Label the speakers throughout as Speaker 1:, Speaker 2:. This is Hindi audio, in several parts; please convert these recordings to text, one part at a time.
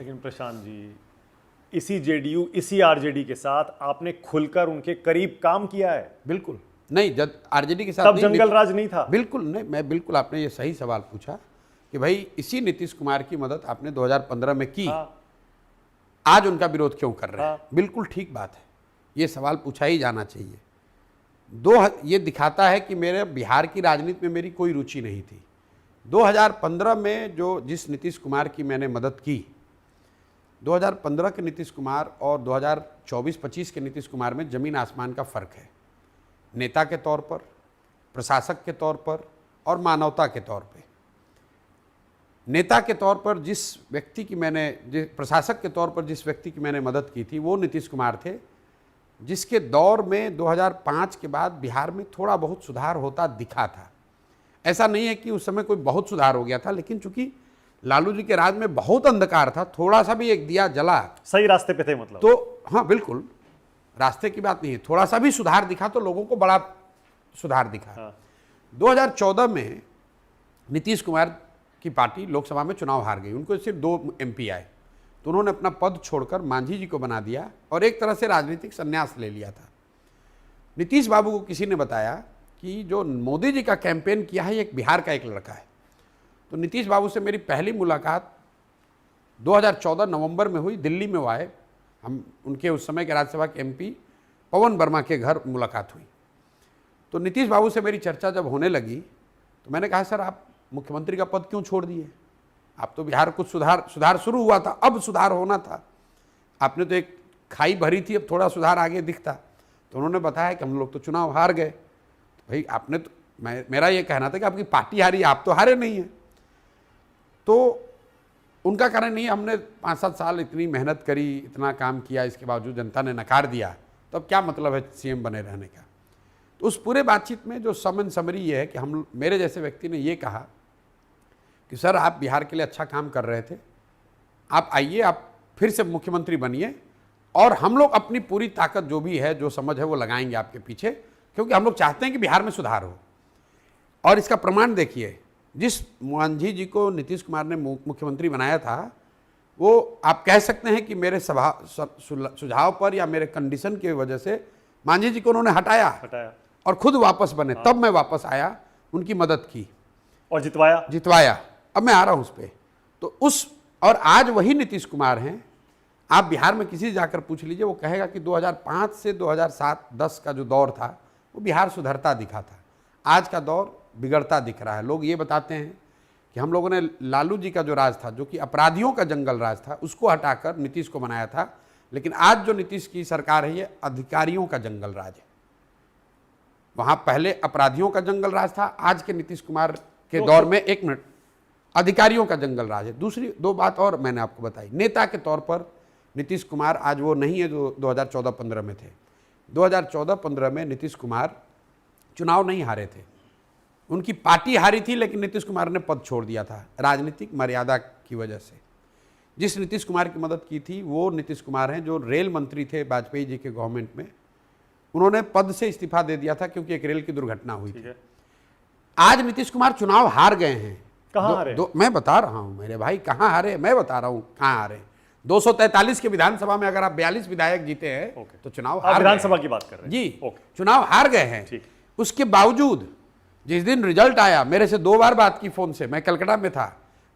Speaker 1: लेकिन प्रशांत जी, इसी जेडीयू, इसी आरजेडी के साथ आपने खुलकर उनके करीब काम किया है।
Speaker 2: बिल्कुल नहीं, जब आरजेडी के साथ
Speaker 1: तब
Speaker 2: नहीं,
Speaker 1: जंगल राज नहीं था।
Speaker 2: बिल्कुल नहीं, मैं बिल्कुल, आपने ये सही सवाल पूछा कि भाई इसी नीतीश कुमार की मदद आपने 2015 में की।
Speaker 1: हाँ।
Speaker 2: आज उनका विरोध क्यों कर रहे हैं?
Speaker 1: हाँ।
Speaker 2: बिल्कुल ठीक बात है, ये सवाल पूछा ही जाना चाहिए। ये दिखाता है कि मेरे बिहार की राजनीति में मेरी कोई रुचि नहीं थी। 2015 में जिस नीतीश कुमार की मैंने मदद की, 2015 के नीतीश कुमार और 2024-25 के नीतीश कुमार में जमीन आसमान का फर्क है। नेता के तौर पर, प्रशासक के तौर पर और मानवता के तौर पे। नेता के तौर पर प्रशासक के तौर पर जिस व्यक्ति की मैंने मदद की थी वो नीतीश कुमार थे, जिसके दौर में 2005 के बाद बिहार में थोड़ा बहुत सुधार होता दिखा था। ऐसा नहीं है कि उस समय कोई बहुत सुधार हो गया था, लेकिन चूंकि लालू जी के राज में बहुत अंधकार था, थोड़ा सा भी एक दिया जला,
Speaker 1: सही रास्ते पे थे मतलब।
Speaker 2: तो हाँ बिल्कुल, रास्ते की बात नहीं है, थोड़ा सा भी सुधार दिखा तो लोगों को बड़ा सुधार दिखा।
Speaker 1: हाँ।
Speaker 2: 2014 में नीतीश कुमार की पार्टी लोकसभा में चुनाव हार गई, उनको सिर्फ 2 MP आए, तो उन्होंने अपना पद छोड़कर मांझी जी को बना दिया और एक तरह से राजनीतिक संन्यास ले लिया था। नीतीश बाबू को किसी ने बताया कि जो मोदी जी का कैंपेन किया है, एक बिहार का एक लड़का है। तो नीतीश बाबू से मेरी पहली मुलाकात 2014 नवंबर में हुई, दिल्ली में वो आए, हम उनके उस समय के राज्यसभा के MP पवन वर्मा के घर मुलाकात हुई। तो नीतीश बाबू से मेरी चर्चा जब होने लगी तो मैंने कहा, सर आप मुख्यमंत्री का पद क्यों छोड़ दिए? आप तो बिहार कुछ सुधार शुरू हुआ था, अब सुधार होना था, आपने तो एक खाई भरी थी, अब थोड़ा सुधार आगे दिखता। तो उन्होंने बताया कि हम लोग तो चुनाव हार गए। तो भाई आपने तो, मेरा ये कहना था कि आपकी पार्टी हारी, आप तो हारे नहीं हैं। तो उनका कारण नहीं, हमने 5-7 साल इतनी मेहनत करी, इतना काम किया, इसके बावजूद जनता ने नकार दिया, तो अब क्या मतलब है CM बने रहने का? तो उस पूरे बातचीत में जो सम एंड समरी ये है कि मेरे जैसे व्यक्ति ने ये कहा कि सर आप बिहार के लिए अच्छा काम कर रहे थे, आप आइए, आप फिर से मुख्यमंत्री बनिए और हम लोग अपनी पूरी ताकत जो भी है, जो समझ है, वो लगाएंगे आपके पीछे, क्योंकि हम लोग चाहते हैं कि बिहार में सुधार हो। और इसका प्रमाण देखिए, जिस मांझी जी को नीतीश कुमार ने मुख्यमंत्री बनाया था, वो आप कह सकते हैं कि मेरे सुझाव पर या मेरे कंडीशन की वजह से मांझी जी को उन्होंने हटाया और खुद वापस बने। तब मैं वापस आया, उनकी मदद की
Speaker 1: और जितवाया।
Speaker 2: अब मैं आ रहा हूं उस पर। तो और आज वही नीतीश कुमार हैं। आप बिहार में किसी से जाकर पूछ लीजिए, वो कहेगा कि 2005 से 2007-10 का जो दौर था वो बिहार सुधरता दिखा था, आज का दौर बिगड़ता दिख रहा है। लोग ये बताते हैं कि हम लोगों ने लालू जी का जो राज था, जो कि अपराधियों का जंगल राज था, उसको हटाकर नीतीश को बनाया था, लेकिन आज जो नीतीश की सरकार है, ये अधिकारियों का जंगल राज है। वहां पहले अपराधियों का जंगल राज था, आज के नीतीश कुमार के दौर में, एक मिनट, अधिकारियों का जंगल राज है। दूसरी 2 बात और मैंने आपको बताई, नेता के तौर पर नीतीश कुमार आज वो नहीं है जो 2014-15 में थे। 2014-15 में नीतीश कुमार चुनाव नहीं हारे थे, उनकी पार्टी हारी थी, लेकिन नीतीश कुमार ने पद छोड़ दिया था राजनीतिक मर्यादा की वजह से। जिस नीतीश कुमार की मदद की थी वो नीतीश कुमार हैं जो रेल मंत्री थे वाजपेयी जी के गवर्नमेंट में, उन्होंने पद से इस्तीफा दे दिया था क्योंकि एक रेल की दुर्घटना हुई थी। आज नीतीश कुमार चुनाव हार गए हैं।
Speaker 1: कहां हारे?
Speaker 2: मैं बता रहा हूं मेरे भाई, कहां हारे, मैं बता रहा हूं कहां हारे। 243 के विधानसभा में अगर आप 42 विधायक जीते हैं तो चुनाव हार,
Speaker 1: विधानसभा की बात कर रहे हैं
Speaker 2: जी, चुनाव हार गए हैं। उसके बावजूद जिस दिन रिजल्ट आया, मेरे से 2 बार बात की फोन से, मैं कलकत्ता में था,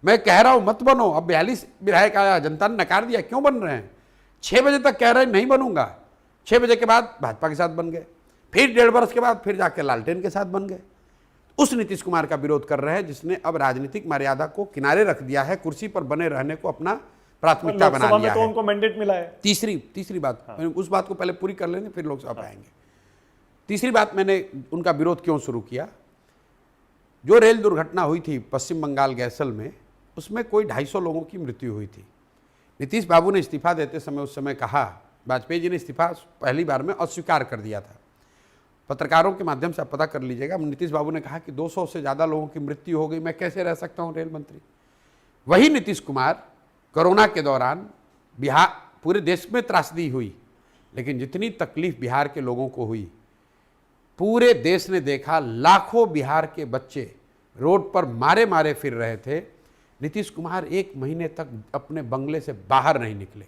Speaker 2: मैं कह रहा हूं मत बनो, अब 42 विधायक आया, जनता ने नकार दिया, क्यों बन रहे हैं? 6 बजे तक कह रहे हैं नहीं बनूंगा, 6 बजे के बाद भाजपा के साथ बन गए, फिर 1.5 वर्ष के बाद फिर जाके लालटेन के साथ बन गए। उस नीतीश कुमार का विरोध कर रहे हैं जिसने अब राजनीतिक मर्यादा को किनारे रख दिया है, कुर्सी पर बने रहने को अपना प्राथमिकता बना लिया
Speaker 1: तो
Speaker 2: है।
Speaker 1: उनको मैंडेट मिला है।
Speaker 2: तीसरी बात, उस बात को पहले पूरी कर लेंगे फिर लोकसभा पे आएंगे। तीसरी बात, मैंने उनका विरोध क्यों शुरू किया? जो रेल दुर्घटना हुई थी पश्चिम बंगाल गैसल में, उसमें कोई 250 लोगों की मृत्यु हुई थी। नीतीश बाबू ने इस्तीफा देते समय उस समय कहा, वाजपेयी जी ने इस्तीफा पहली बार में अस्वीकार कर दिया था, पत्रकारों के माध्यम से आप पता कर लीजिएगा। नीतीश बाबू ने कहा कि 200 से ज़्यादा लोगों की मृत्यु हो गई, मैं कैसे रह सकता हूँ रेल मंत्री। वही नीतीश कुमार कोरोना के दौरान बिहार, पूरे देश में त्रासदी हुई, लेकिन जितनी तकलीफ बिहार के लोगों को हुई, पूरे देश ने देखा। लाखों बिहार के बच्चे रोड पर मारे मारे फिर रहे थे, नीतीश कुमार 1 महीने तक अपने बंगले से बाहर नहीं निकले।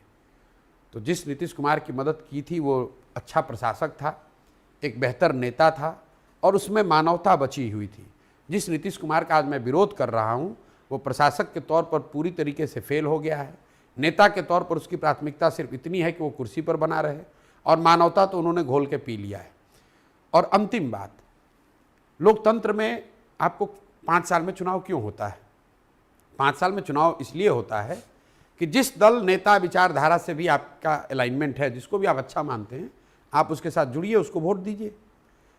Speaker 2: तो जिस नीतीश कुमार की मदद की थी वो अच्छा प्रशासक था, एक बेहतर नेता था और उसमें मानवता बची हुई थी। जिस नीतीश कुमार का आज मैं विरोध कर रहा हूँ वो प्रशासक के तौर पर पूरी तरीके से फेल हो गया है। नेता के तौर पर उसकी प्राथमिकता सिर्फ इतनी है कि वो कुर्सी पर बना रहे, और मानवता तो उन्होंने घोल के पी लिया है। और अंतिम बात, लोकतंत्र में आपको 5 साल में चुनाव क्यों होता है? 5 साल में चुनाव इसलिए होता है कि जिस दल, नेता, विचारधारा से भी आपका अलाइनमेंट है, जिसको भी आप अच्छा मानते हैं, आप उसके साथ जुड़िए, उसको वोट दीजिए।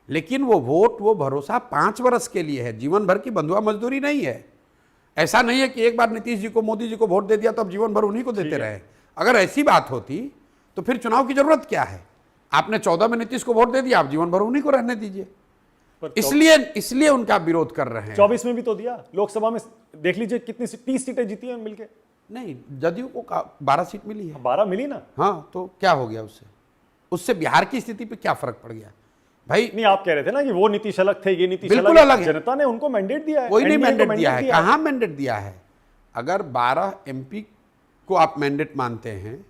Speaker 2: लेकिन वो वोट, वो भरोसा 5 वर्ष के लिए है, जीवन भर की बंधुआ मजदूरी नहीं है। ऐसा नहीं है कि एक बार नीतीश जी को, मोदी जी को वोट दे दिया तो अब जीवन भर उन्हीं को देते रहे। अगर ऐसी बात होती तो फिर चुनाव की जरूरत क्या है? आपने 14 में नीतीश को वोट दे दिया, आप जीवन भर उन्हीं को रहने दीजिए। इसलिए उनका विरोध कर रहे हैं।
Speaker 1: 24 में भी तो दिया, लोकसभा में देख लीजिए कितनी 30 सीटें जीती हैं मिलके।
Speaker 2: नहीं, जदयू को 12 सीट मिली है।
Speaker 1: 12 मिली ना।
Speaker 2: हाँ, तो क्या हो गया उससे बिहार की स्थिति पे क्या फर्क पड़ गया भाई?
Speaker 1: नहीं, आप कह रहे थे ना कि वो नीतीश अलग थे, ये नीतीश
Speaker 2: बिल्कुल अलग है।
Speaker 1: जनता ने उनको मैंडेट दिया है।
Speaker 2: कोई नहीं
Speaker 1: NDA को
Speaker 2: मैंडेट दिया है,
Speaker 1: दिया
Speaker 2: कहाँ मैंडेट दिया है? अगर 12 MP को आप मैंडेट मानते हैं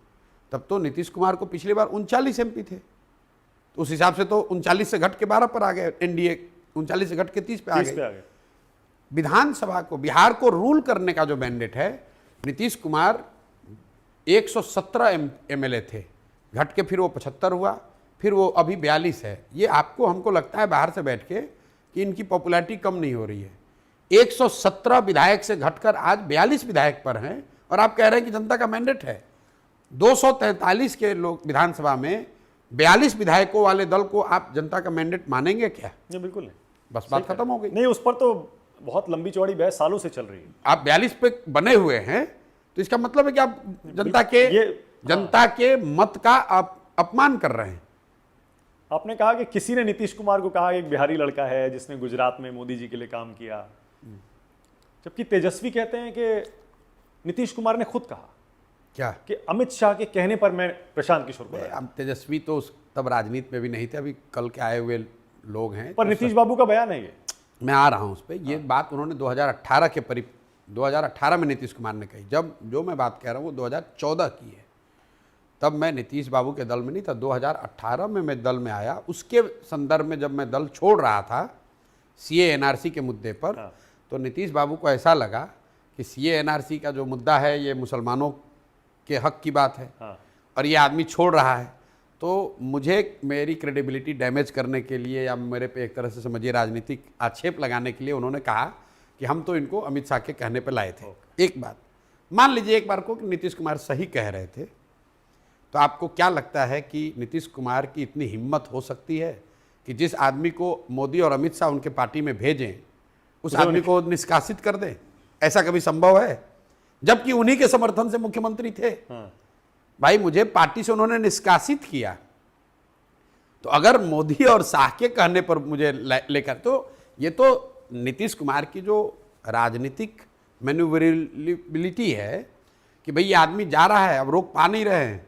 Speaker 2: तब तो नीतीश कुमार को पिछली बार 39 MP थे, तो उस हिसाब से तो 39 से घट के 12 पर आ गए। NDA 39 से घट के 30 पे आ गए। विधानसभा को, बिहार को रूल करने का जो मैंडेट है, नीतीश कुमार 117 MLA थे, घट के फिर वो 75 हुआ, फिर वो अभी 42 है। ये आपको, हमको लगता है बाहर से बैठ के कि इनकी पॉपुलैरिटी कम नहीं हो रही है। 117 विधायक से घटकर आज 42 विधायक पर हैं, और आप कह रहे हैं कि जनता का मैंडेट है। 243 के लोग विधानसभा में 42 विधायकों वाले दल को आप जनता का मैंडेट मानेंगे क्या?
Speaker 1: नहीं, बिल्कुल नहीं।
Speaker 2: बस बात खत्म हो गई।
Speaker 1: नहीं, उस पर तो बहुत लंबी चौड़ी बहस सालों से चल रही है।
Speaker 2: आप 42 पे बने हुए हैं तो इसका मतलब है कि आप जनता के मत का आप अपमान कर रहे हैं।
Speaker 1: आपने कहा कि किसी ने नीतीश कुमार को कहा एक बिहारी लड़का है जिसने गुजरात में मोदी जी के लिए काम किया, जबकि तेजस्वी कहते हैं कि नीतीश कुमार ने खुद कहा
Speaker 2: क्या
Speaker 1: कि अमित शाह के कहने पर मैं प्रशांत किशोर को लाया।
Speaker 2: अब तेजस्वी तो तब राजनीति में भी नहीं थे, अभी कल के आए हुए लोग हैं।
Speaker 1: पर नीतीश बाबू का बयान है ये।
Speaker 2: मैं आ रहा हूं उस पर। ये बात उन्होंने 2018 में नीतीश कुमार ने कही। जब जो मैं बात कह रहा हूँ वो 2014 की है, तब मैं नीतीश बाबू के दल में नहीं था। 2018 में मैं दल में आया, उसके संदर्भ में जब मैं दल छोड़ रहा था CA NRC के मुद्दे पर, तो नीतीश बाबू को ऐसा लगा कि CA NRC का जो मुद्दा है ये मुसलमानों के हक की बात है, और ये आदमी छोड़ रहा है, तो मुझे मेरी क्रेडिबिलिटी डैमेज करने के लिए, या मेरे पे एक तरह से समझिए राजनीतिक आक्षेप लगाने के लिए उन्होंने कहा कि हम तो इनको अमित शाह के कहने पे लाए थे। एक बात मान लीजिए एक बार को कि नीतीश कुमार सही कह रहे थे, तो आपको क्या लगता है कि नीतीश कुमार की इतनी हिम्मत हो सकती है कि जिस आदमी को मोदी और अमित शाह उनके पार्टी में भेजें उस आदमी को निष्कासित कर दें? ऐसा कभी संभव है? जबकि उन्हीं के समर्थन से मुख्यमंत्री थे। भाई, मुझे पार्टी से उन्होंने निष्कासित किया, तो अगर मोदी और शाह के कहने पर मुझे लेकर, तो ये तो नीतीश कुमार की जो राजनीतिक मैन्यूवरेबिलिटी है कि भाई ये आदमी जा रहा है, अब रोक पा नहीं रहे हैं,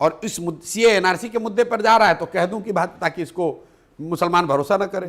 Speaker 2: और इस CA NRC के मुद्दे पर जा रहा है, तो कह दूं कि बात, ताकि इसको मुसलमान भरोसा न करें।